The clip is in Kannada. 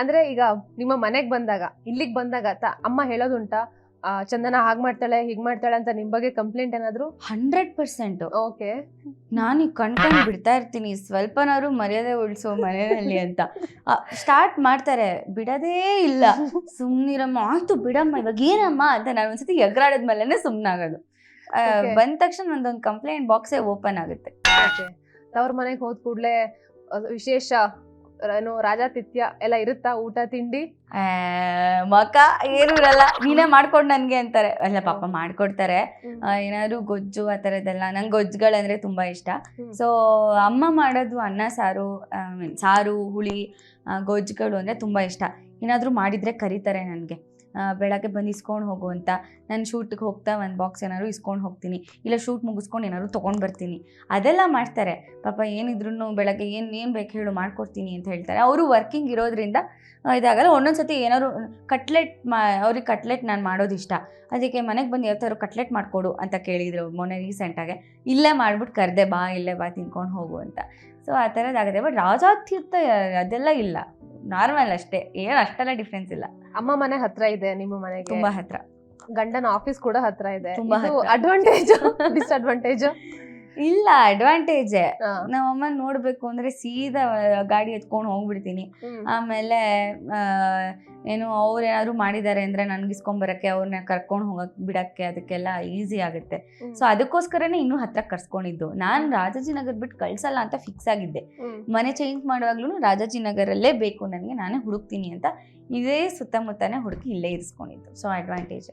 ಅಂದ್ರೆ ಈಗ ನಿಮ್ಮ ಮನೆಗ್ ಬಂದಾಗ ಇಲ್ಲಿಗ್ ಬಂದಾಗ ಅಮ್ಮ ಹೇಳೋದುಂಟಾ ಚಂದನ ಹಾಗ್ ಮಾಡ್ತಾಳೆ ಹೀಗ್ ಮಾಡ್ತಾಳೆ ಅಂತ ನಿಮ್ ಬಗ್ಗೆ ಕಂಪ್ಲೇಂಟ್ ಏನಾದ್ರು? 100%. ಓಕೆ. ನಾನು ಕಣ್ಕೊಂಡು ಬಿಡ್ತಾ ಇರ್ತೀನಿ, ಸ್ವಲ್ಪನಾದ್ರು ಮರ್ಯಾದೆ ಉಳಿಸೋ ಮನೆಯಲ್ಲಿ ಅಂತ. ಸ್ಟಾರ್ಟ್ ಮಾಡ್ತಾರೆ, ಬಿಡೋದೇ ಇಲ್ಲ. ಸುಮ್ಮನಿರಮ್ಮ, ಆಯ್ತು ಬಿಡಮ್ಮ, ಇವಾಗ ಏನಮ್ಮ ಅಂತ ನಾನು ಒಂದ್ಸತಿ ಎಗರಾಡಿದ್ಮೇಲೆ ಸುಮ್ಮನಾಗೋದು. ಬಂದ ತಕ್ಷಣ ಒಂದೊಂದು ಕಂಪ್ಲೇಂಟ್ ಬಾಕ್ಸೇ ಓಪನ್ ಆಗುತ್ತೆ. ತವ್ರ ಮನೆಗೆ ಹೋದ್ ಕೂಡ್ಲೆ ವಿಶೇಷ ಏನು ರಾಜಾತಿಥ್ಯ ಎಲ್ಲ ಇರುತ್ತಾ? ಊಟ ತಿಂಡಿ ಮಕ ಏನು ಇರಲ್ಲ, ನೀನೇ ಮಾಡ್ಕೊಂಡು ನನ್ಗೆ ಅಂತಾರೆ. ಅಲ್ಲ ಪಾಪ ಮಾಡ್ಕೊಡ್ತಾರೆ, ಏನಾದ್ರು ಗೊಜ್ಜು ಆ ಥರದ್ದೆಲ್ಲ. ನಂಗೆ ಗೊಜ್ಜುಗಳಂದ್ರೆ ತುಂಬಾ ಇಷ್ಟ. ಸೊ ಅಮ್ಮ ಮಾಡೋದು ಅನ್ನ ಸಾರು, ಸಾರು ಹುಳಿ ಗೊಜ್ಜುಗಳು ಅಂದರೆ ತುಂಬ ಇಷ್ಟ. ಏನಾದರೂ ಮಾಡಿದರೆ ಕರೀತಾರೆ ನನಗೆ, ಬೆಳಗ್ಗೆ ಬಂದು ಇಸ್ಕೊಂಡು ಹೋಗು ಅಂತ. ನಾನು ಶೂಟಿಗೆ ಹೋಗ್ತಾ ಒಂದು ಬಾಕ್ಸ್ ಏನಾದ್ರು ಇಸ್ಕೊಂಡು ಹೋಗ್ತೀನಿ, ಇಲ್ಲ ಶೂಟ್ ಮುಗಿಸ್ಕೊಂಡು ಏನಾದ್ರು ತೊಗೊಂಡು ಬರ್ತೀನಿ. ಅದೆಲ್ಲ ಮಾಡ್ತಾರೆ ಪಾಪ. ಏನಿದ್ರು ಬೆಳಗ್ಗೆ ಏನು ಬೇಕು ಹೇಳು ಮಾಡ್ಕೊಡ್ತೀನಿ ಅಂತ ಹೇಳ್ತಾರೆ. ಅವರು ವರ್ಕಿಂಗ್ ಇರೋದ್ರಿಂದ ಇದಾಗಲ್ಲ. ಒಂದೊಂದು ಸತಿ ಏನಾದ್ರು ಕಟ್ಲೆಟ್ ಅವ್ರಿಗೆ ಕಟ್ಲೆಟ್ ನಾನು ಮಾಡೋದು ಇಷ್ಟ. ಅದಕ್ಕೆ ಮನೆಗೆ ಬಂದು ಯಾವ ಥರ ಕಟ್ಲೆಟ್ ಮಾಡಿಕೊಡು ಅಂತ ಕೇಳಿದರು ಮೊನ್ನೆ ರೀಸೆಂಟಾಗೆ. ಇಲ್ಲೇ ಮಾಡ್ಬಿಟ್ಟು ಕರೆದೆ, ಬಾ ಇಲ್ಲೇ ಬಾ ತಿನ್ಕೊಂಡು ಹೋಗು ಅಂತ. ಸೊ ಆ ಥರದ್ದಾಗುತ್ತೆ. ಬಟ್ ರಾಜಾತೀರ್ಥ ಅದೆಲ್ಲ ಇಲ್ಲ, ನಾರ್ಮಲ್ ಅಷ್ಟೇ, ಏನು ಅಷ್ಟೆಲ್ಲ ಡಿಫ್ರೆನ್ಸ್ ಇಲ್ಲ. ಅಮ್ಮ ಮನೆ ಹತ್ರ ಇದೆ ನಿಮ್ಮ ಮನೆಗೆ? ತುಂಬಾ ಹತ್ರ. ಗಂಡನ ಆಫೀಸ್ ಕೂಡ ಹತ್ರ ಇದೆ. ತುಂಬಾ ಅಡ್ವಾಂಟೇಜ್ ಡಿಸ್ಅಡ್ವಾಂಟೇಜ್? ಇಲ್ಲ, ಅಡ್ವಾಂಟೇಜೇ. ನಮ್ಮಮ್ಮ ನೋಡ್ಬೇಕು ಅಂದ್ರೆ ಸೀದಾ ಗಾಡಿ ಎತ್ಕೊಂಡು ಹೋಗ್ಬಿಡ್ತೀನಿ. ಆಮೇಲೆ ಏನು ಅವ್ರು ಏನಾದ್ರು ಮಾಡಿದ್ದಾರೆ ಅಂದ್ರೆ ನನ್ಗೆ ಇಸ್ಕೊಂಬರಕ್ಕೆ, ಅವ್ರನ್ನ ಕರ್ಕೊಂಡು ಹೋಗಕ್ ಬಿಡಕ್ಕೆ ಅದಕ್ಕೆಲ್ಲ ಈಸಿ ಆಗುತ್ತೆ. ಸೊ ಅದಕ್ಕೋಸ್ಕರನೇ ಇನ್ನೂ ಹತ್ರ ಕರ್ಸ್ಕೊಂಡಿದ್ದು. ನಾನು ರಾಜಾಜಿನಗರ್ ಬಿಟ್ಟು ಕಳ್ಸಲ್ಲ ಅಂತ ಫಿಕ್ಸ್ ಆಗಿದ್ದೆ. ಮನೆ ಚೇಂಜ್ ಮಾಡುವಾಗ್ಲೂ ರಾಜಾಜಿನಗರಲ್ಲೇ ಬೇಕು ನನಗೆ, ನಾನೇ ಹುಡುಕ್ತೀನಿ ಅಂತ ಇದೇ ಸುತ್ತಮುತ್ತನೇ ಹುಡುಕಿ ಇಲ್ಲೇ ಇರಿಸ್ಕೊಂಡಿದ್ದು. So advantage.